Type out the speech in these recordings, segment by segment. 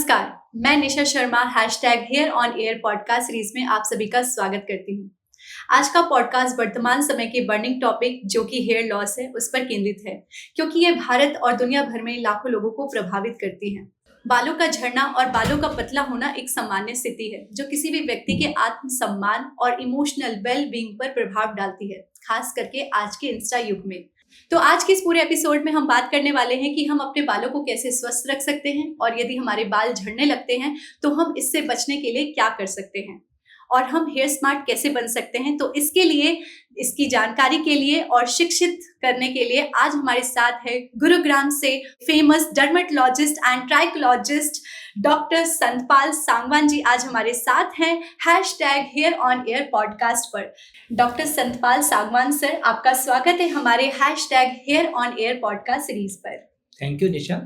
नमस्कार, मैं Nisha Sharma #hair on air podcast series में आप सभी का स्वागत करती हूँ। आज का पॉडकास्ट वर्तमान समय के बर्निंग टॉपिक जो कि हेयर लॉस है उस पर केंद्रित है, क्योंकि ये भारत और दुनिया भर में लाखों लोगों को प्रभावित करती है। बालों का झड़ना और बालों का पतला होना एक सामान्य स्थिति है जो किसी भी व्यक्ति के आत्मसम्मान और इमोशनल वेल बीइंग पर प्रभाव डालती है, खास करके आज के इंस्टा युग में। तो आज के इस पूरे एपिसोड में हम बात करने वाले हैं कि हम अपने बालों को कैसे स्वस्थ रख सकते हैं और यदि हमारे बाल झड़ने लगते हैं तो हम इससे बचने के लिए क्या कर सकते हैं और हम हेयर स्मार्ट कैसे बन सकते हैं। तो इसके लिए, इसकी जानकारी के लिए और शिक्षित करने के लिए आज हमारे साथ है गुरुग्राम से famous dermatologist and trichologist doctor Santpal Sangwan ji आज हमारे साथ हैं #हेयर ऑन एयर पॉडकास्ट पर। डॉक्टर संतपाल सांगवान सर, आपका स्वागत है हमारे #hair on air podcast series पर। Thank you Nisha.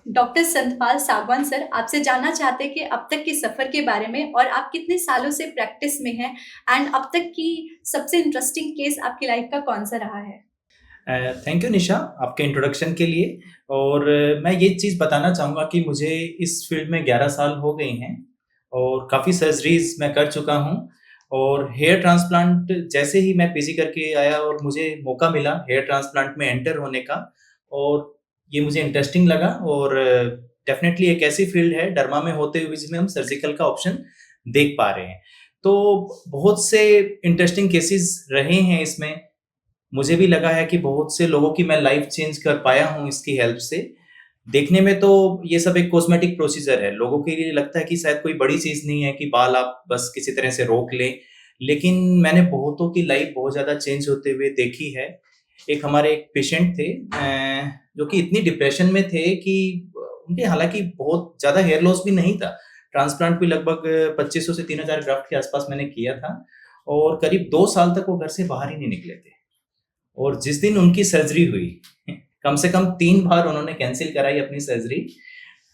Doctor Santpal Sangwan sir, आपसे जानना चाहते हैं कि अब तक के सफर के बारे में और आप कितने सालों से प्रैक्टिस में हैं एंड अब तक की सबसे इंटरेस्टिंग केस आपकी लाइफ का कौन सा रहा है? थैंक यू निशा आपके इंट्रोडक्शन के लिए। और मैं ये चीज़ बताना चाहूँगा कि मुझे इस फील्ड में 11 साल हो गए हैं और काफ़ी सर्जरीज मैं कर चुका हूँ। और हेयर ट्रांसप्लांट जैसे ही मैं पीजी करके आया और मुझे मौका मिला हेयर ट्रांसप्लांट में एंटर होने का, और ये मुझे इंटरेस्टिंग लगा। और डेफिनेटली एक ऐसी फील्ड है डर्मा में होते हुए जिसमें हम सर्जिकल का ऑप्शन देख पा रहे हैं। तो बहुत से इंटरेस्टिंग केसेस रहे हैं इसमें। मुझे भी लगा है कि बहुत से लोगों की मैं लाइफ चेंज कर पाया हूँ इसकी हेल्प से। देखने में तो ये सब एक कॉस्मेटिक प्रोसीजर है, लोगों के लिए लगता है कि शायद कोई बड़ी चीज़ नहीं है कि बाल आप बस किसी तरह से रोक लें, लेकिन मैंने बहुतों की लाइफ बहुत ज़्यादा चेंज होते हुए देखी है। एक हमारे एक पेशेंट थे जो कि इतनी डिप्रेशन में थे कि उनके हालांकि बहुत ज़्यादा हेयर लॉस भी नहीं था। ट्रांसप्लांट भी लगभग 2500 से 3000 ग्राफ्ट के आसपास मैंने किया था और करीब 2 साल तक वो घर से बाहर ही नहीं निकले थे। और जिस दिन उनकी सर्जरी हुई, कम से कम 3 बार उन्होंने कैंसिल कराई अपनी सर्जरी,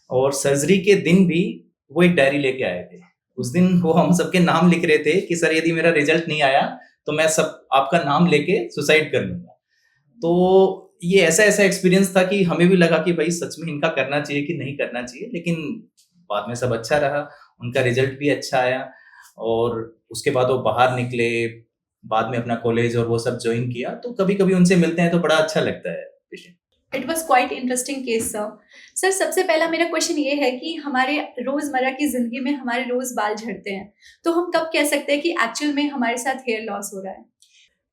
और सर्जरी के दिन भी वो एक डायरी लेके आए थे। उस दिन वो हम सबके नाम लिख रहे थे कि सर यदि मेरा रिजल्ट नहीं आया तो मैं सब आपका नाम लेके सुसाइड कर लूंगा। तो ये ऐसा एक्सपीरियंस था कि हमें भी लगा कि भाई सच में इनका करना चाहिए कि नहीं करना चाहिए, लेकिन बाद में सब अच्छा रहा, उनका रिजल्ट भी अच्छा आया और उसके बाद वो बाहर निकले, बाद में अपना कॉलेज और वो सब ज्वाइन किया। तो कभी कभी उनसे मिलते हैं तो बड़ा अच्छा लगता है patient. It was quite interesting case sir. Sir, सबसे पहला मेरा क्वेश्चन ये है कि हमारे रोजमर्रा की जिंदगी में हमारे रोज बाल झड़ते हैं, तो हम कब कह सकते हैं कि एक्चुअल में हमारे साथ हेयर लॉस हो रहा है?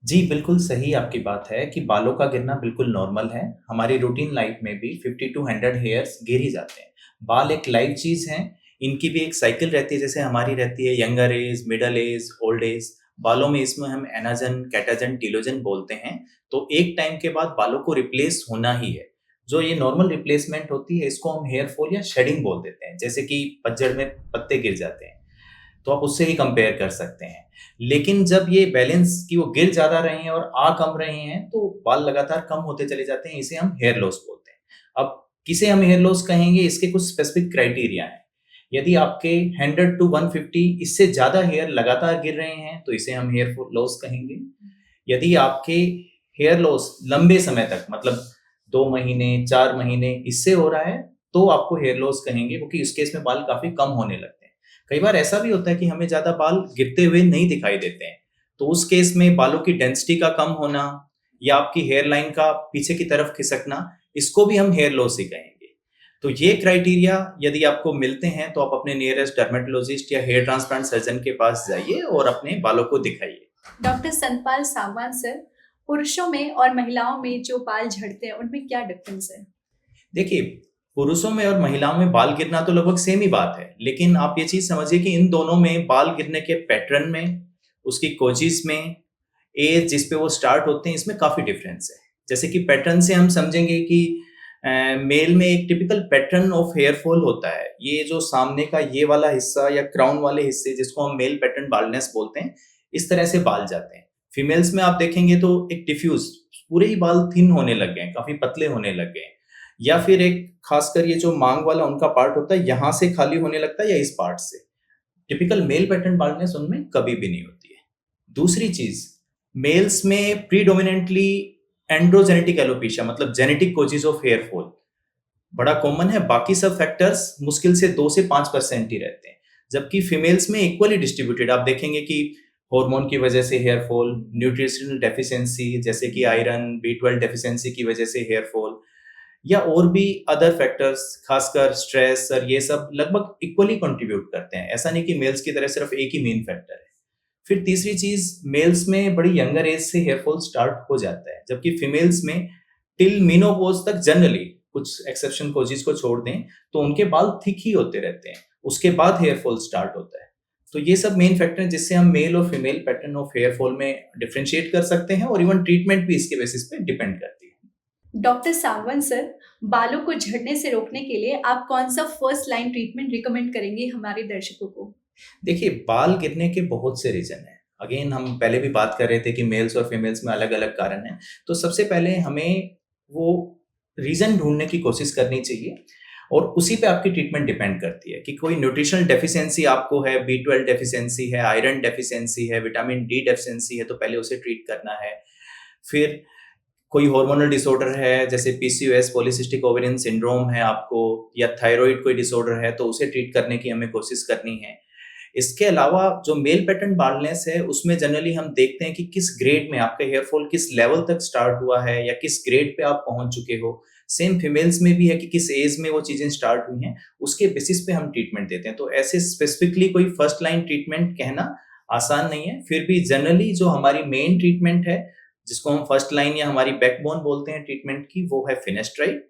जी बिल्कुल सही आपकी बात है कि बालों का गिरना बिल्कुल नॉर्मल है। हमारी रूटीन लाइफ में भी 50 to 100 हेयर्स गिर ही जाते हैं। बाल एक लाइव चीज है, इनकी भी एक साइकिल रहती है, जैसे हमारी रहती है younger age, middle age, old age. बालों में इसमें हम एनाजन, कैटाजन, टीलोजन बोलते हैं। तो एक टाइम के बाद बालों को रिप्लेस होना ही है। जो ये नॉर्मल रिप्लेसमेंट होती है इसको हम हेयर फॉल या शेडिंग बोल देते हैं, जैसे कि पतझड़ में पत्ते गिर जाते हैं, तो आप उससे ही कंपेयर कर सकते हैं। लेकिन जब ये बैलेंस कि वो गिर ज़्यादा रहे हैं और आ कम रहे हैं तो बाल लगातार कम होते चले जाते हैं, इसे हम हेयर लॉस बोलते हैं। अब किसे हम हेयर लॉस कहेंगे, इसके कुछ स्पेसिफिक क्राइटेरिया हैं। यदि आपके 100 to 150 इससे ज़्यादा हेयर लगातार गिर रहे हैं तो इसे हम हेयर लॉस कहेंगे। यदि आपके हेयर लॉस लंबे समय तक, मतलब 2 महीने, 4 महीने इससे हो रहा है तो आपको हेयर लॉस कहेंगे, क्योंकि इस केस में बाल काफ़ी कम होने लगते हैं। कई बार ऐसा भी होता है कि हमें ज्यादा बाल गिरते हुए नहीं दिखाई देते हैं, तो उस केस में बालों की डेंसिटी का कम होना या आपकी हेयर लाइन का पीछे की तरफ खिसकना, इसको भी हम हेयर लॉस ही कहेंगे। तो ये क्राइटेरिया यदि आपको मिलते हैं तो आप अपने नियरेस्ट डर्मेटोलॉजिस्ट या हेयर ट्रांसप्लांट सर्जन के पास जाइए और अपने बालों को दिखाइए। डॉक्टर संतपाल सांगवान सर, पुरुषों में और महिलाओं में जो बाल झड़ते हैं उनमें क्या डिफरेंस है? देखिए, पुरुषों में और महिलाओं में बाल गिरना तो लगभग सेम ही बात है, लेकिन आप ये चीज समझिए कि इन दोनों में बाल गिरने के पैटर्न में, उसकी कोजिस में, एज जिस पे वो स्टार्ट होते हैं, इसमें काफी डिफरेंस है। जैसे कि पैटर्न से हम समझेंगे कि मेल में एक typical pattern of hair fall होता है। ये जो सामने का ये वाला हिस्सा या क्राउन वाले हिस्से जिसको हम मेल पैटर्न बाल्डनेस बोलते हैं, इस तरह से बाल जाते हैं। फीमेल्स में आप देखेंगे तो एक डिफ्यूज पूरे ही बाल थिन होने लग गए हैं, काफी पतले होने लग गए हैं, या फिर एक खासकर ये जो मांग वाला उनका पार्ट होता है यहाँ से खाली होने लगता है या इस पार्ट से। टिपिकल मेल पैटर्न बाल्डनेस उनमें कभी भी नहीं होती है। दूसरी चीज, मेल्स में प्रीडोमिनेंटली एंड्रोजेनेटिक एलोपेशिया, मतलब genetic causes of hair fall बड़ा कॉमन है। बाकी सब फैक्टर्स मुश्किल से 2 से 5% ही रहते हैं, जबकि फीमेल्स में इक्वली डिस्ट्रीब्यूटेड आप देखेंगे कि हार्मोन की वजह से हेयर फॉल, न्यूट्रिशनल डेफिशिएंसी जैसे कि आयरन, B12 डेफिशिएंसी की वजह से हेयर फॉल, या और भी अदर फैक्टर्स, खासकर स्ट्रेस और ये सब लगभग इक्वली कंट्रीब्यूट करते हैं। ऐसा नहीं कि मेल्स की तरह सिर्फ एक ही मेन फैक्टर है। फिर तीसरी चीज, मेल्स में बड़ी यंगर एज से हेयर फॉल स्टार्ट हो जाता है, जबकि फीमेल्स में टिल मीनोपॉज तक जनरली, कुछ एक्सेप्शन कोजिस को छोड़ दें तो उनके बाल थिक ही होते रहते हैं, उसके बाद हेयर फॉल स्टार्ट होता है। तो ये सब मेन फैक्टर हैं जिससे हम मेल और female pattern of hair fall में डिफरेंशिएट कर सकते हैं, और इवन ट्रीटमेंट भी इसके बेसिस पे डिपेंड करती है। डॉक्टर सांगवान सर, बालों को झड़ने से रोकने के लिए आप कौन सा फर्स्ट लाइन ट्रीटमेंट रिकमेंड करेंगे हमारे दर्शकों को? देखिए, बाल गिरने के बहुत से रीजन हैं। अगेन हम पहले भी बात कर रहे थे कि मेल्स और फीमेल्स में अलग अलग कारण हैं। तो सबसे पहले हमें वो रीजन ढूंढने की कोशिश करनी चाहिए, और उसी पे आपकी ट्रीटमेंट डिपेंड करती है कि कोई न्यूट्रिशनल डेफिशिएंसी आपको है, B12 डेफिशिएंसी है, आयरन डेफिशिएंसी है, विटामिन डी डेफिशिएंसी है, तो पहले उसे ट्रीट करना है। फिर कोई हार्मोनल डिसऑर्डर है, जैसे PCOS पॉलीसिस्टिक ओवेरियन सिंड्रोम है आपको, या थायराइड कोई डिसऑर्डर है, तो उसे ट्रीट करने की हमें कोशिश करनी है। इसके अलावा जो मेल पैटर्न बाल्डनेस है, उसमें जनरली हम देखते हैं कि किस ग्रेड में आपका हेयर फॉल किस लेवल तक स्टार्ट हुआ है, या किस ग्रेड पे आप पहुंच चुके हो। सेम फीमेल्स में भी है कि किस एज में वो चीजें स्टार्ट हुई हैं, उसके बेसिस पे हम ट्रीटमेंट देते हैं। तो ऐसे स्पेसिफिकली कोई फर्स्ट लाइन ट्रीटमेंट कहना आसान नहीं है। फिर भी जनरली जो हमारी मेन ट्रीटमेंट है, जिसको हम फर्स्ट लाइन या हमारी बैकबोन बोलते हैं ट्रीटमेंट की, वो है फिनेस्ट्राइड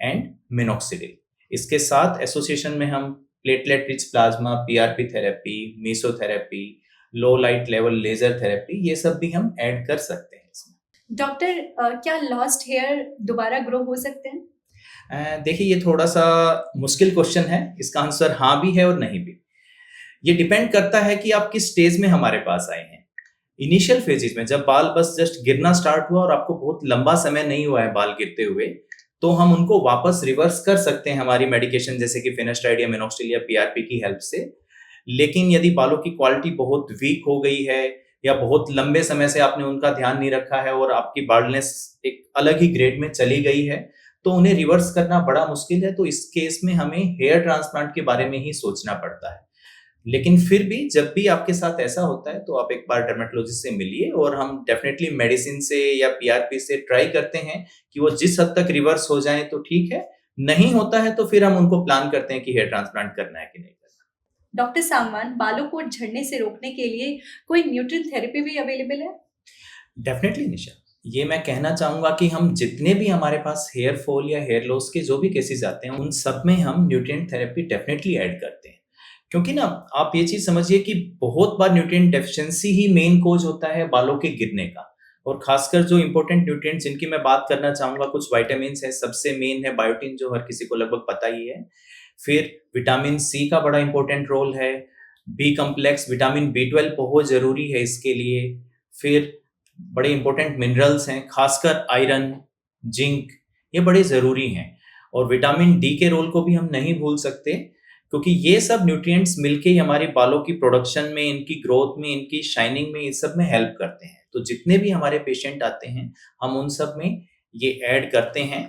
एंड मिनॉक्सिडिल। इसके साथ एसोसिएशन में हम platelet rich plasma, PRP therapy, mesotherapy, low light level laser therapy, ये सब भी हम ऐड कर सकते हैं इसमें। डॉक्टर, क्या लॉस्ट हेयर दोबारा ग्रो हो सकते हैं? देखिए, ये थोड़ा सा मुश्किल क्वेश्चन है। इसका आंसर हाँ भी है और नहीं भी। ये डिपेंड करता है कि आप किस स्टेज में हमारे पास आए हैं। इनिशियल फेजेस में, जब बाल बस जस्ट गिरना स्टार्ट हुआ और आपको बहुत लंबा समय नहीं हुआ है बाल गिरते हुए, तो हम उनको वापस रिवर्स कर सकते हैं हमारी मेडिकेशन जैसे कि फिनेस्ट्राइड या मिनॉक्सिडिल या PRP की हेल्प से। लेकिन यदि बालों की क्वालिटी बहुत वीक हो गई है, या बहुत लंबे समय से आपने उनका ध्यान नहीं रखा है, और आपकी बाल्डनेस एक अलग ही ग्रेड में चली गई है, तो उन्हें रिवर्स करना बड़ा मुश्किल है। तो इस केस में हमें हेयर ट्रांसप्लांट के बारे में ही सोचना पड़ता है। लेकिन फिर भी जब भी आपके साथ ऐसा होता है, तो आप एक बार डर्मेटोलॉजिस्ट से मिलिए, और हम डेफिनेटली मेडिसिन से या PRP से ट्राई करते हैं कि वो जिस हद तक रिवर्स हो जाए तो ठीक है। नहीं होता है तो फिर हम उनको प्लान करते हैं कि हेयर ट्रांसप्लांट करना है कि नहीं करना। डॉक्टर सांगवान, बालों को झड़ने से रोकने के लिए कोई न्यूट्रिएंट थेरेपी भी अवेलेबल है? डेफिनेटली निशा, ये मैं कहना चाहूंगा कि हम जितने भी हमारे पास हेयर फॉल या हेयर लॉस के जो भी केसेस आते हैं, उन सब में हम न्यूट्रिएंट थेरेपी डेफिनेटली ऐड करते हैं। क्योंकि ना, आप ये चीज समझिए कि बहुत बार न्यूट्रिएंट डेफिशिएंसी ही मेन कोज होता है बालों के गिरने का। और खासकर जो इंपॉर्टेंट न्यूट्रिएंट्स जिनकी मैं बात करना चाहूंगा, कुछ विटामिन है, सबसे मेन है बायोटिन, जो हर किसी को लगभग पता ही है। फिर विटामिन C का बड़ा इंपॉर्टेंट रोल है। बी कम्प्लेक्स, विटामिन B12 बहुत जरूरी है इसके लिए। फिर बड़े इंपॉर्टेंट मिनरल्स हैं, खासकर आयरन, जिंक, ये बड़े जरूरी हैं। और विटामिन D के रोल को भी हम नहीं भूल सकते, क्योंकि ये सब न्यूट्रिएंट्स मिलके ही हमारी बालों की प्रोडक्शन में, इनकी ग्रोथ में, इनकी शाइनिंग में, इस सब में हेल्प करते हैं। तो जितने भी हमारे पेशेंट आते हैं, हम उन सब में ये ऐड करते हैं।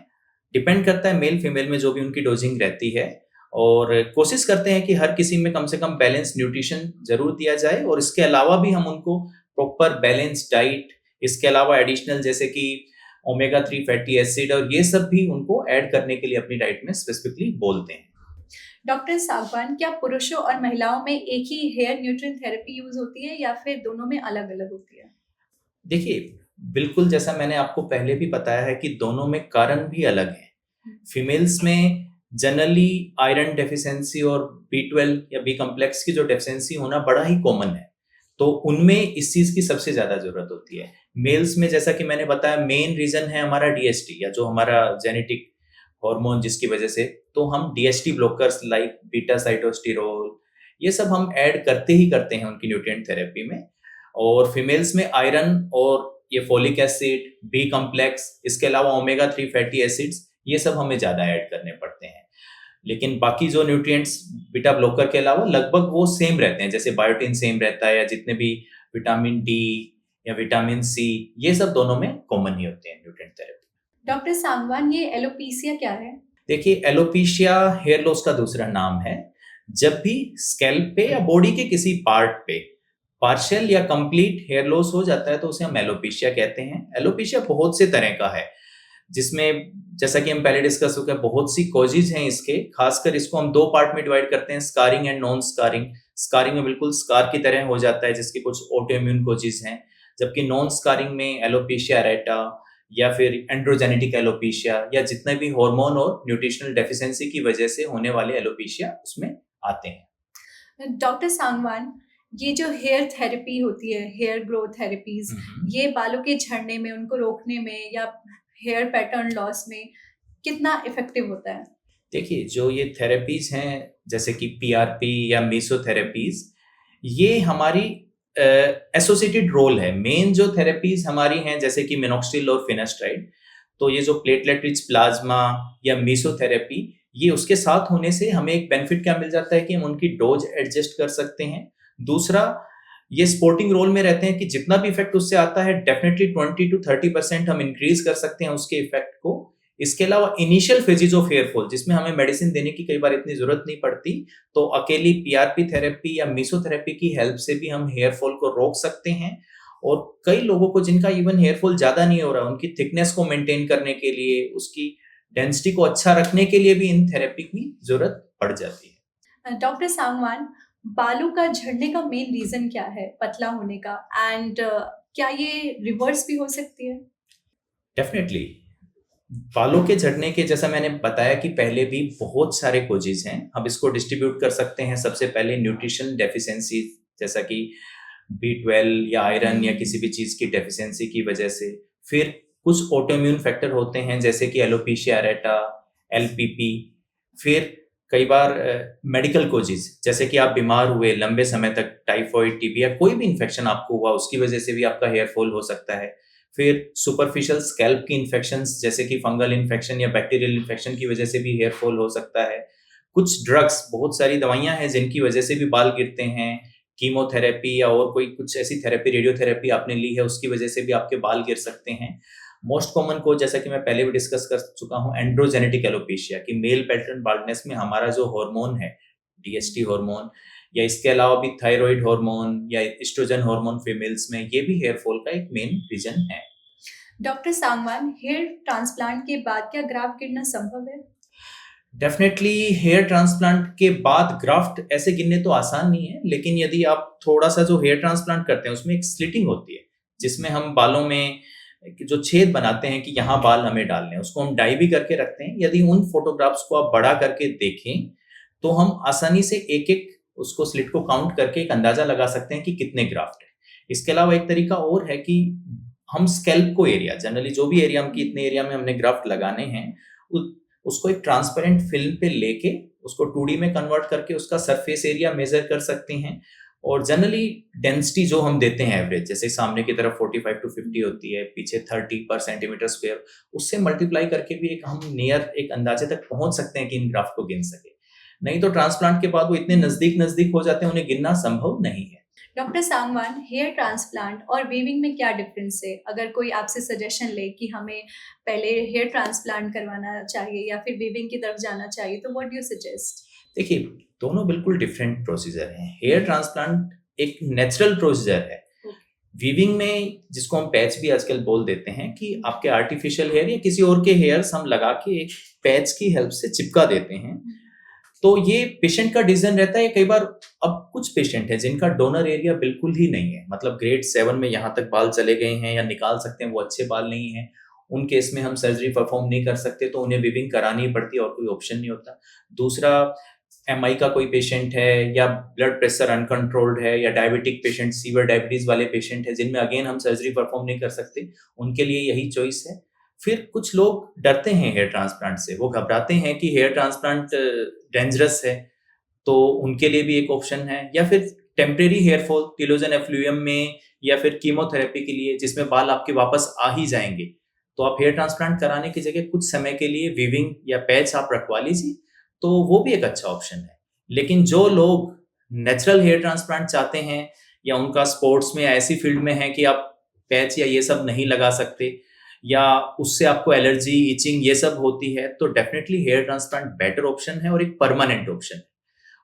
डिपेंड करता है मेल फीमेल में जो भी उनकी डोजिंग रहती है, और कोशिश करते हैं कि हर किसी में कम से कम बैलेंस न्यूट्रिशन जरूर दिया जाए। और इसके अलावा भी हम उनको प्रॉपर बैलेंस डाइट, इसके अलावा एडिशनल जैसे कि ओमेगा 3 फैटी एसिड, और ये सब भी उनको ऐड करने के लिए अपनी डाइट में स्पेसिफिकली बोलते हैं। डॉक्टर सांगवान, क्या पुरुषों और महिलाओं में एक ही हेयर न्यूट्रिएंट थेरेपी यूज होती है या फिर दोनों में अलग अलग होती है? देखिए, बिल्कुल जैसा मैंने आपको पहले भी बताया है कि दोनों में कारण भी अलग हैं। फीमेल्स में जनरली आयरन डेफिशिएंसी और B12 या बी कम्प्लेक्स की जो डेफिशिएंसी होना बड़ा ही कॉमन है, तो उनमें इस चीज की सबसे ज्यादा जरूरत होती है। मेल्स में जैसा कि मैंने बताया, मेन रीजन है हमारा DHT, या जो हमारा जेनेटिक हार्मोन जिसकी वजह से, तो हम DHT ब्लॉकर्स लाइक बीटा साइटोस्टेरोल, ये सब हम ऐड करते ही करते हैं उनकी न्यूट्रिएंट थेरेपी में। और फीमेल्स में आयरन और ये फोलिक एसिड, बी कम्प्लेक्स, इसके अलावा ओमेगा 3 फैटी एसिड्स, ये सब हमें ज्यादा ऐड करने पड़ते हैं। लेकिन बाकी जो न्यूट्रिएंट्स बीटा ब्लॉकर के अलावा लगभग वो सेम रहते हैं, जैसे बायोटिन सेम रहता है, या जितने भी विटामिन D या विटामिन C, ये सब दोनों में कॉमन ही होते हैं न्यूट्रिएंट थेरेपी। डॉक्टर सांगवान, ये एलोपीसिया क्या है? देखिए, एलोपेशिया हेयर लॉस का दूसरा नाम है। जब भी स्कैल्प पे या बॉडी के किसी पार्ट पे पार्शियल या कंप्लीट हेयर लॉस हो जाता है तो उसे हम एलोपेशिया कहते हैं। एलोपेशिया बहुत से तरह का है, जिसमें जैसा कि हम पहले डिस्कस हो गया, बहुत सी कॉजेज हैं इसके। खासकर इसको हम दो पार्ट में डिवाइड करते हैं, scarring and non scarring. Scarring में बिल्कुल स्कार की तरह हो जाता है, जिसके कुछ ऑटोइम्यून कॉजेज हैं, जबकि नॉन स्कारिंग में एलोपेशिया एरेटा या फिर एंड्रोजेनेटिक एलोपेशिया या जितने भी हार्मोन और न्यूट्रिशनल डेफिशिएंसी की वजह से होने वाले एलोपेशिया उसमें आते हैं। डॉक्टर सांगवान, ये जो हेयर थेरेपी होती है, हेयर ग्रोथ थेरेपीज, ये बालों के झड़ने में, उनको रोकने में या हेयर पैटर्न लॉस में कितना इफेक्टिव होता है? देखिए, जो ये थेरेपीज हैं जैसे कि पीआरपी या मेसोथेरेपीज, ये हमारी एसोसिएटेड रोल है। मेन जो थेरेपीज हमारी हैं जैसे कि मिनॉक्सिडिल और फिनास्ट्राइड, तो ये जो प्लेटलेट रिच प्लाज्मा या मेसोथेरेपी, ये उसके साथ होने से हमें एक बेनिफिट क्या मिल जाता है कि हम उनकी डोज एडजस्ट कर सकते हैं। दूसरा, ये स्पोर्टिंग रोल में रहते हैं कि जितना भी इफेक्ट उससे आता है डेफिनेटली 20 to 30% हम इंक्रीज कर सकते हैं उसके इफेक्ट को। इसके अलावा initial phases of hair fall, जिसमें हमें मेडिसिन देने की कई बार इतनी जरूरत नहीं पड़ती, तो अकेली पीआरपी थेरेपी या मेसोथेरेपी की हेल्प से भी हम हेयर फॉल को रोक सकते हैं। और कई लोगों को जिनका इवन हेयर फॉल ज्यादा नहीं हो रहा, उनकी थिकनेस को मेंटेन करने के लिए, उसकी डेंसिटी को अच्छा रखने के लिए भी इन थेरेपी की जरूरत पड़ जाती है। डॉक्टर सांगवान, बालों का झड़ने का मेन रीजन क्या है पतला होने का, एंड क्या ये रिवर्स भी हो सकती है? डेफिनेटली, बालों के झड़ने के जैसा मैंने बताया कि पहले भी बहुत सारे कोजेज हैं। हम इसको डिस्ट्रीब्यूट कर सकते हैं। सबसे पहले न्यूट्रिशन डेफिशिएंसी, जैसा कि B12 या आयरन या किसी भी चीज की डेफिशिएंसी की वजह से। फिर कुछ ऑटोइम्यून फैक्टर होते हैं जैसे कि एलोपेशिया एरेटा, LPP। फिर कई बार मेडिकल कोजेज, जैसे कि आप बीमार हुए लंबे समय तक, टाइफॉइड, टीबी या कोई भी इन्फेक्शन आपको हुआ, उसकी वजह से भी आपका हेयर फॉल हो सकता है। फिर सुपरफिशियल स्कैल्प की इन्फेक्शंस जैसे कि फंगल इन्फेक्शन या बैक्टीरियल इन्फेक्शन की वजह से भी हेयर फॉल हो सकता है। कुछ ड्रग्स, बहुत सारी दवाइयां हैं जिनकी वजह से भी बाल गिरते हैं। कीमोथेरेपी या और कोई कुछ ऐसी थेरेपी, रेडियोथेरेपी आपने ली है, उसकी वजह से भी आपके बाल गिर सकते हैं। मोस्ट कॉमन को, जैसा कि मैं पहले भी डिस्कस कर चुका हूँ, एंड्रोजेनेटिक एलोपेशिया, कि मेल पैटर्न बाल्डनेस में हमारा जो हार्मोन है, DHT हार्मोन, या इसके अलावा भी थायराइड हार्मोन या एस्ट्रोजन हार्मोन फीमेल्स में, ये भी हेयर फॉल का एक मेन रीजन है। डॉक्टर सांगवान, हेयर ट्रांसप्लांट के बाद क्या ग्राफ्ट गिरना संभव है? डेफिनेटली, हेयर ट्रांसप्लांट के बाद ग्राफ्ट ऐसे गिनने तो आसान नहीं है, लेकिन यदि आप थोड़ा सा जो हेयर ट्रांसप्लांट करते हैं उसमें एक स्लिटिंग होती है, जिसमें हम बालों में जो छेद बनाते हैं कि यहाँ बाल हमें डालने हैं, उसको हम डाई भी करके रखते हैं। यदि उन फोटोग्राफ्स को आप बड़ा करके देखें तो हम आसानी से एक एक उसको स्लिट को काउंट करके एक अंदाजा लगा सकते हैं कि कितने ग्राफ्ट है। इसके अलावा एक तरीका और है कि हम स्कैल्प को एरिया, जनरली जो भी एरिया हम, इतने एरिया में हमने ग्राफ्ट लगाने हैं, उसको एक ट्रांसपेरेंट फिल्म पे लेके उसको 2D में कन्वर्ट करके उसका सरफेस एरिया मेजर कर सकते हैं। और जनरली डेंसिटी जो हम देते हैं एवरेज, जैसे सामने की तरफ 45 to 50 होती है, पीछे 30 पर सेंटीमीटर स्क्वायर, उससे मल्टीप्लाई करके भी एक हम नियर एक अंदाजे तक पहुंच सकते हैं कि इन ग्राफ्ट को गिन सके। नहीं तो ट्रांसप्लांट के बाद वो इतने नजदीक नजदीक हो जाते हैं, उन्हें गिनना संभव नहीं है। डॉक्टर सांगवान, हेयर ट्रांसप्लांट और वीविंग में क्या डिफरेंस है? अगर कोई आपसे सजेशन ले कि हमें पहले हेयर ट्रांसप्लांट करवाना चाहिए या फिर वीविंग की तरफ जाना चाहिए, तो व्हाट डू यू सजेस्ट? देखिए, दोनों बिल्कुल डिफरेंट प्रोसीजर हैं। हेयर ट्रांसप्लांट एक नेचुरल प्रोसीजर है। वीविंग में, जिसको हम पैच भी आजकल बोल देते हैं, कि आपके आर्टिफिशियल हेयर या किसी और के हेयर्स हम लगा के एक पैच की हेल्प से चिपका देते हैं। तो ये पेशेंट का डिसीजन रहता है। कई बार अब कुछ पेशेंट हैं जिनका डोनर एरिया बिल्कुल ही नहीं है, मतलब ग्रेड 7 में यहाँ तक बाल चले गए हैं या निकाल सकते हैं, वो अच्छे बाल नहीं है, उन केस में हम सर्जरी परफॉर्म नहीं कर सकते, तो उन्हें वीविंग करानी पड़ती है और कोई ऑप्शन नहीं होता। दूसरा, MI का कोई पेशेंट है या ब्लड प्रेशर अनकंट्रोल्ड है या डायबिटिक पेशेंट, सीवियर डायबिटीज वाले पेशेंट है, जिनमें अगेन हम सर्जरी परफॉर्म नहीं कर सकते, उनके लिए यही चॉइस है। फिर कुछ लोग डरते हैं हेयर ट्रांसप्लांट से, वो घबराते हैं कि हेयर ट्रांसप्लांट डेंजरस है, तो उनके लिए भी एक ऑप्शन है। या फिर टेम्परेरी हेयर फॉल, टिलोजन एफ्लुएम में, या फिर कीमोथेरेपी के लिए, जिसमें बाल आपके वापस आ ही जाएंगे, तो आप हेयर ट्रांसप्लांट कराने की जगह कुछ समय के लिए वीविंग या पैच आप रखवा लीजिए, तो वो भी एक अच्छा ऑप्शन है। लेकिन जो लोग नेचुरल हेयर ट्रांसप्लांट चाहते हैं, या उनका स्पोर्ट्स में या ऐसी फील्ड में है कि आप पैच या ये सब नहीं लगा सकते, या उससे आपको एलर्जी, इचिंग ये सब होती है, तो definitely hair transplant better option है और एक परमानेंट ऑप्शन है।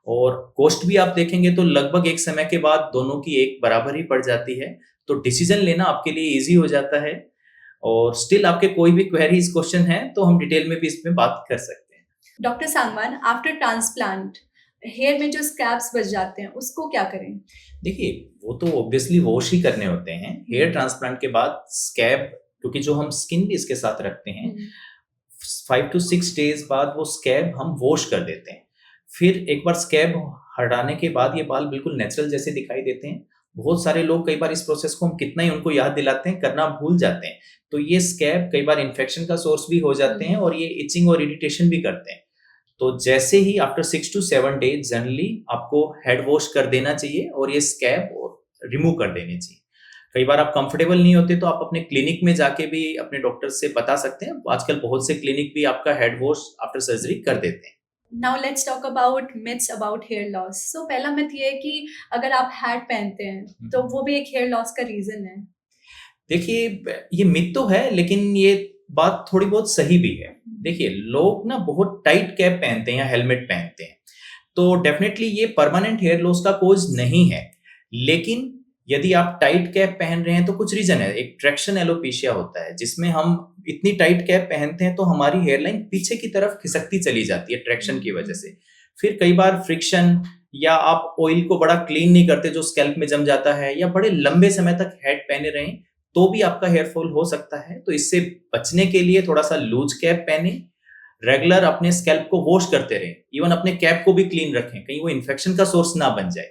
और कॉस्ट भी आप देखेंगे तो लगभग एक समय के बाद दोनों की एक बराबर ही पड़ जाती है, तो डिसीजन लेना आपके लिए ईज़ी हो जाता है। और स्टिल आपके कोई भी क्वेरीज़, क्वेश्चन हैं, तो हम डिटेल में भी इसमें बात कर सकते हैं। Doctor Sangwan, after transplant hair में जो स्कैब्स बच जाते हैं उसको क्या करें? देखिए, वो तो ऑब्वियसली वॉश ही करने होते हैं। हेयर ट्रांसप्लांट के बाद स्कैब, क्योंकि जो हम स्किन भी इसके साथ रखते हैं, 5 टू 6 डेज़ बाद वो स्कैब हम वॉश कर देते हैं। फिर एक बार स्कैब हटाने के बाद ये बाल बिल्कुल नेचुरल जैसे दिखाई देते हैं। बहुत सारे लोग कई बार इस प्रोसेस को हम कितना ही उनको याद दिलाते हैं, करना भूल जाते हैं। तो ये स्कैब कई बार इन्फेक्शन का सोर्स भी हो जाते हैं और ये इचिंग और इरिटेशन भी करते हैं। तो जैसे ही आफ्टर 6 टू 7 डेज जनरली आपको हेड वॉश कर देना चाहिए और ये स्कैब रिमूव कर देनी चाहिए। कई बार आप कंफर्टेबल नहीं होते तो आप अपने क्लिनिक में जाके भी अपने डॉक्टर से बता सकते हैं। आजकल बहुत से क्लिनिक भी आपका हेड वॉश आफ्टर सर्जरी कर देते हैं। Now let's talk about myths about hair loss. So पहला मिथ ये है कि अगर आप हैट पहनते हैं तो वो भी एक हेयर लॉस का रीजन है। देखिए, ये मिथ तो है, लेकिन ये बात थोड़ी बहुत सही भी है। देखिए, लोग ना बहुत टाइट कैप पहनते हैं या हेलमेट पहनते हैं, तो डेफिनेटली ये परमानेंट हेयर लॉस का कोज नहीं है। लेकिन यदि आप टाइट कैप पहन रहे हैं तो कुछ रीजन है। एक ट्रैक्शन एलोपेशिया होता है, जिसमें हम इतनी टाइट कैप पहनते हैं तो हमारी हेयरलाइन पीछे की तरफ खिसकती चली जाती है ट्रैक्शन की वजह से। फिर कई बार फ्रिक्शन, या आप ऑयल को बड़ा क्लीन नहीं करते जो स्कैल्प में जम जाता है, या बड़े लंबे समय तक हेड पहने रहें, तो भी आपका हेयर फॉल हो सकता है। तो इससे बचने के लिए थोड़ा सा लूज कैप पहने, रेगुलर अपने स्कैल्प को वॉश करते रहें, इवन अपने कैप को भी क्लीन रखें, कहीं वो इन्फेक्शन का सोर्स ना बन जाए।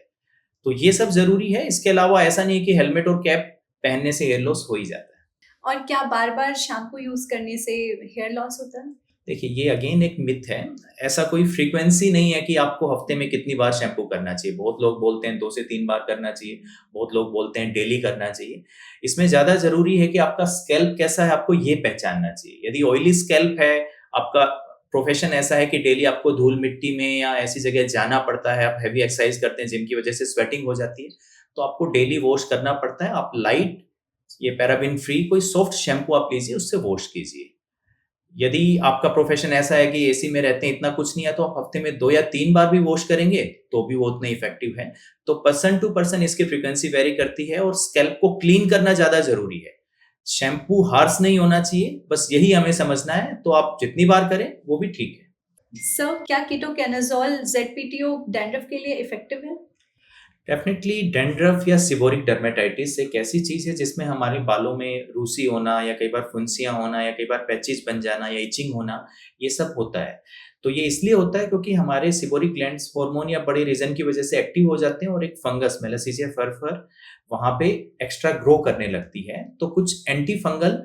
तो ये सब जरूरी है। इसके अलावा ऐसा नहीं है कि हेलमेट और कैप पहनने से हेयर लॉस हो ही जाता है। और क्या बार बार शैम्पू यूज करने से हेयर लॉस होता है? देखिए, ये अगेन एक मिथ है। ऐसा कोई फ्रीक्वेंसी नहीं है कि आपको हफ्ते में कितनी बार शैम्पू करना चाहिए। बहुत लोग बोलते हैं 2 से 3 बार करना चाहिए, बहुत लोग बोलते हैं डेली करना चाहिए। इसमें ज़्यादा ज़रूरी है कि आपका स्कैल्प कैसा है, आपको ये पहचानना चाहिए। यदि ऑयली स्कैल्प है, आपका प्रोफेशन ऐसा है कि डेली आपको धूल मिट्टी में या ऐसी जगह जाना पड़ता है, आप हैवी एक्सरसाइज करते हैं जिनकी वजह से स्वेटिंग हो जाती है, तो आपको डेली वॉश करना पड़ता है। आप लाइट, ये पैराबिन फ्री कोई सॉफ्ट शैम्पू आप लीजिए, उससे वॉश कीजिए। यदि आपका प्रोफेशन ऐसा है कि एसी में रहते हैं, इतना कुछ नहीं है, तो आप हफ्ते में 2 या 3 बार भी वॉश करेंगे तो भी वो उतने इफेक्टिव है। तो पर्सन टू पर्सन इसकी फ्रीक्वेंसी वेरी करती है और स्कैल्प को क्लीन करना ज्यादा जरूरी है। शैम्पू हार्श नहीं होना चाहिए, बस यही हमें समझना है। तो आप जितनी बार करें वो भी ठीक है। सर, क्या कीटोकेनाजोल जेडपीटीओ डैंड्रफ के लिए इफेक्टिव है? डेफिनेटली डैंड्रफ या सिबोरिक डर्मेटाइटिस एक ऐसी चीज है जिसमें हमारे बालों में रूसी होना, या कई बार फुंसियां होना, या कई बार पैचेस बन जाना, या इचिंग होना, ये सब होता है। तो ये इसलिए होता है क्योंकि हमारे सिबोरिक ग्लैंड्स हार्मोन या बड़े रीजन की वजह से एक्टिव हो जाते हैं और एक फंगस मेलासीसिया फरफर वहां पे एक्स्ट्रा ग्रो करने लगती है। तो कुछ एंटी फंगल,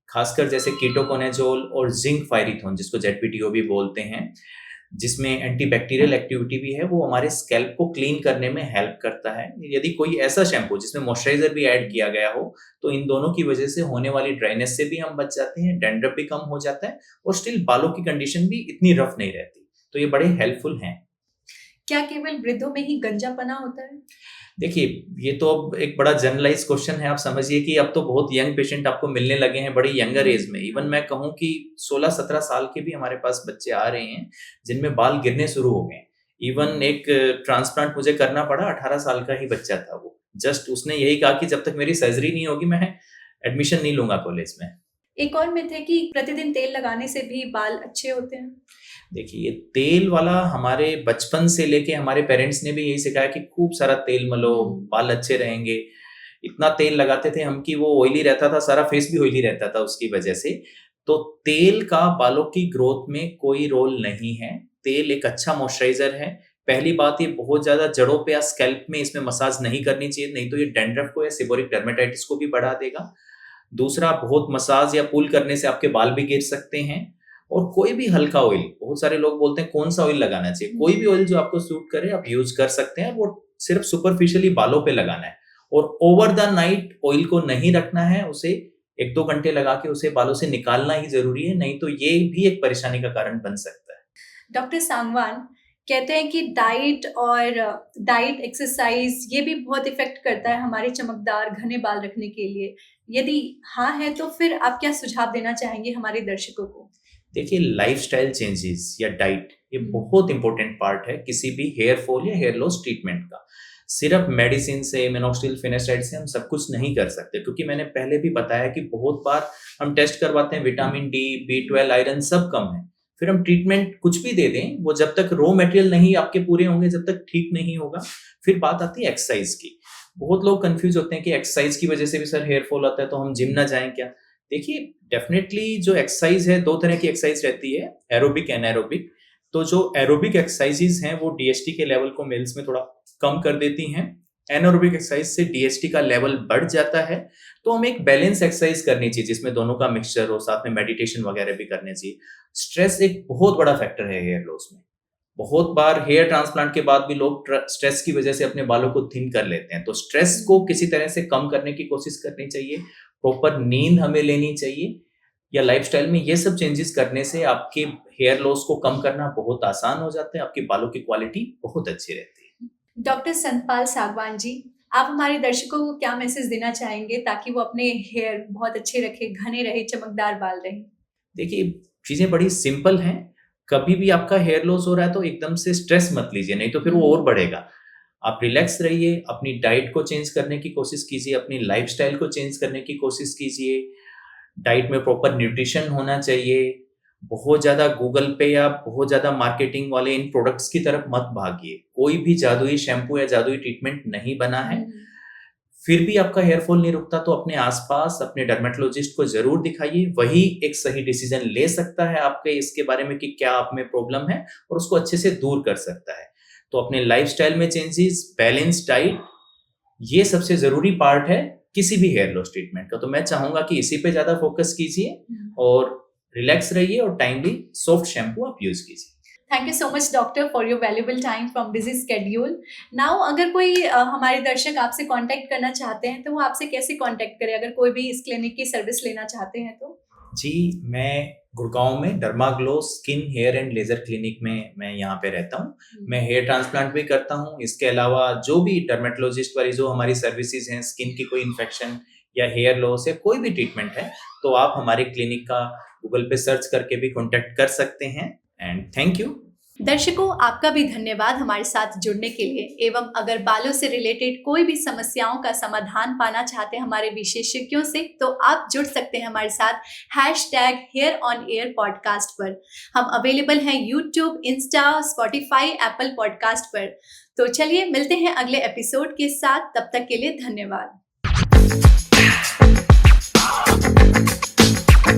खासकर जैसे कीटोकोनाजोल और जिंक फायरिथोन, जिसको जेडपीटीओ भी बोलते हैं, जिसमें एंटीबैक्टीरियल एक्टिविटी भी है, वो हमारे स्कैल्प को क्लीन करने में हेल्प करता है। यदि कोई ऐसा शैम्पू जिसमें मॉइस्चराइजर भी ऐड किया गया हो, तो इन दोनों की वजह से होने वाली ड्राइनेस से भी हम बच जाते हैं, डैंड्रफ भी कम हो जाता है और स्टिल बालों की कंडीशन भी इतनी रफ नहीं रहती। तो ये बड़े हेल्पफुल हैं। क्या केवल वृद्धों में ही गंजापना होता है? देखिए, ये तो अब एक बड़ा जनरलाइज क्वेश्चन है। आप समझिए कि अब तो बहुत यंग पेशेंट आपको मिलने लगे हैं बड़ी यंगर एज में। इवन मैं कहूँ कि 16-17 साल के भी हमारे पास बच्चे आ रहे हैं जिनमें बाल गिरने शुरू हो गए। इवन एक ट्रांसप्लांट मुझे करना पड़ा, 18 साल का ही बच्चा था वो। जस्ट उसने यही कहा कि जब तक मेरी सर्जरी नहीं होगी मैं एडमिशन नहीं लूंगा कॉलेज में। एक और मिथ है कि प्रतिदिन तेल लगाने से भी बाल अच्छे होते हैं। देखिए, ये तेल वाला हमारे बचपन से लेके हमारे पेरेंट्स ने भी यही सिखाया कि खूब सारा तेल मलो, बाल अच्छे रहेंगे। इतना तेल लगाते थे हम कि वो ऑयली रहता था, सारा फेस भी ऑयली रहता था उसकी वजह से। तो तेल का बालों की ग्रोथ में कोई रोल नहीं है। तेल एक अच्छा मॉइस्चराइजर है। पहली बात, ये बहुत ज्यादा जड़ों पे या स्कैल्प में इसमें मसाज नहीं करनी चाहिए, नहीं तो ये डैंड्रफ को या सिबोरिक डर्मेटाइटिस को भी बढ़ा देगा। दूसरा, बहुत मसाज या पुल करने से आपके बाल भी गिर सकते हैं। और कोई भी हल्का ऑयल, बहुत सारे लोग बोलते हैं कौन सा ऑयल लगाना चाहिए, कोई भी ऑयल जो आपको सूट करे आप यूज कर सकते हैं। वो सिर्फ सुपरफिशियली बालों पे लगाना है और ओवर द नाइट ऑयल को नहीं रखना है। उसे 1-2 घंटे लगा के उसे बालों से निकालना ही जरूरी है, नहीं तो ये भी एक परेशानी का कारण बन सकता है। डॉक्टर सांगवान, कहते हैं कि डाइट, एक्सरसाइज ये भी बहुत इफ़ेक्ट करता है हमारे चमकदार घने बाल रखने के लिए। यदि हाँ है, तो फिर आप क्या सुझाव देना चाहेंगे हमारे दर्शकों को? देखिए, लाइफ़स्टाइल चेंजेस या डाइट ये हुँ। बहुत इंपॉर्टेंट पार्ट है किसी भी हेयर फॉल या हेयर लॉस ट्रीटमेंट का। सिर्फ मेडिसिन से, मिनॉक्सिडिल, फिनास्टाइड से हम सब कुछ नहीं कर सकते, क्योंकि मैंने पहले भी बताया कि बहुत बार हम टेस्ट करवाते हैं, विटामिन डी, बी12, आयरन सब कम है। फिर हम ट्रीटमेंट कुछ भी दे दें, वो जब तक रॉ मटेरियल नहीं आपके पूरे होंगे, जब तक ठीक नहीं होगा। फिर बात आती है एक्सरसाइज की। बहुत लोग कन्फ्यूज़ होते हैं कि एक्सरसाइज की वजह से भी सर हेयर फॉल आता है, तो हम जिम ना जाएँ क्या? देखिए, डेफ़िनेटली जो एक्सरसाइज़ है, 2 तरह की एक्सरसाइज़ रहती है, एरोबिक, एनारोबिक। तो जो एरोबिक एक्सरसाइज़ेज़ हैं, वो डीएचटी के लेवल को मेल्स में थोड़ा कम कर देती हैं। एनारोबिक एक्सरसाइज़ से डीएचटी का लेवल बढ़ जाता है, तो हमें एक बैलेंस एक्सरसाइज़ करनी चाहिए, जिसमें दोनों का मिक्सचर हो, साथ में मेडिटेशन वगैरह भी करने चाहिए। स्ट्रेस एक बहुत बड़ा फैक्टर है हेयर लॉस में। बहुत बार हेयर ट्रांसप्लांट के बाद भी लोग स्ट्रेस की वजह से अपने बालों को थिन कर लेते हैं, तो स्ट्रेस को हुँ। किसी तरह से कम करने की कोशिश करनी चाहिए। प्रॉपर नींद हमें लेनी चाहिए, या लाइफस्टाइल में ये सब चेंजेस करने से आपके हेयर लॉस को कम करना बहुत आसान हो जाता है, आपके बालों की क्वालिटी बहुत अच्छी रहती है। डॉक्टर सतपाल सागवान जी, आप हमारे दर्शकों को क्या मैसेज देना चाहेंगे ताकि वो अपने हेयर बहुत अच्छे रखें, घने रहे, चमकदार बाल रहें? देखिए, चीज़ें बड़ी सिंपल हैं। कभी भी आपका हेयर लॉस हो रहा है तो एकदम से स्ट्रेस मत लीजिए, नहीं तो फिर वो और हुँ। बढ़ेगा। आप रिलैक्स रहिए, अपनी डाइट को चेंज करने की कोशिश कीजिए, अपनी लाइफ़स्टाइल को चेंज करने की कोशिश कीजिए। डाइट में प्रॉपर न्यूट्रिशन होना चाहिए। बहुत ज़्यादा गूगल पे या बहुत ज़्यादा मार्केटिंग वाले इन प्रोडक्ट्स की तरफ मत भागिए। कोई भी जादुई शैम्पू या जादुई ट्रीटमेंट नहीं बना है। हुँ। फिर भी आपका हेयर फॉल नहीं रुकता, तो अपने आस-पास अपने डर्मेटोलॉजिस्ट को ज़रूर दिखाइए। वही एक सही डिसीज़न ले सकता है आपके इसके बारे में कि क्या आप में प्रॉब्लम है, और उसको अच्छे से दूर कर सकता है। तो अपने लाइफ़स्टाइल में चेंजेस, बैलेंस्ड डाइट, ये सबसे ज़रूरी पार्ट है किसी भी हेयर लॉस ट्रीटमेंट का। तो मैं चाहूँगा कि इसी पे ज़्यादा फ़ोकस कीजिए हुँ। और रिलैक्स रहिए, और टाइमली सॉफ्ट शैम्पू आप यूज़ कीजिए। Thank you so much doctor for your valuable time from busy schedule. Now अगर कोई हमारे दर्शक आपसे कॉन्टैक्ट करना चाहते हैं, तो वो आपसे कैसे कॉन्टैक्ट करें अगर कोई भी इस क्लिनिक की सर्विस लेना चाहते हैं तो? जी, मैं गुड़गाँव में Dermaglow skin, hair and laser clinic में मैं यहाँ पे रहता हूँ। हुँ। मैं हेयर ट्रांसप्लांट भी करता हूँ। इसके अलावा जो भी डर्मेटोलॉजिस्ट वाली जो हमारी सर्विसेज़ हैं, स्किन की कोई इन्फेक्शन या हेयर लॉस या कोई भी ट्रीटमेंट है, तो आप हमारे क्लिनिक का गूगल पे सर्च करके भी कॉन्टैक्ट कर सकते हैं। And thank you. दर्शकों, आपका भी धन्यवाद हमारे साथ जुड़ने के लिए। एवं अगर बालों से रिलेटेड कोई भी समस्याओं का समाधान पाना चाहते हैं हमारे विशेषज्ञों से, तो आप जुड़ सकते हैं हमारे साथ #हेयर ऑन एयर पॉडकास्ट पर। हम अवेलेबल हैं YouTube, Insta, Spotify, Apple podcast पर। तो चलिए मिलते हैं अगले एपिसोड के साथ, तब तक के लिए धन्यवाद।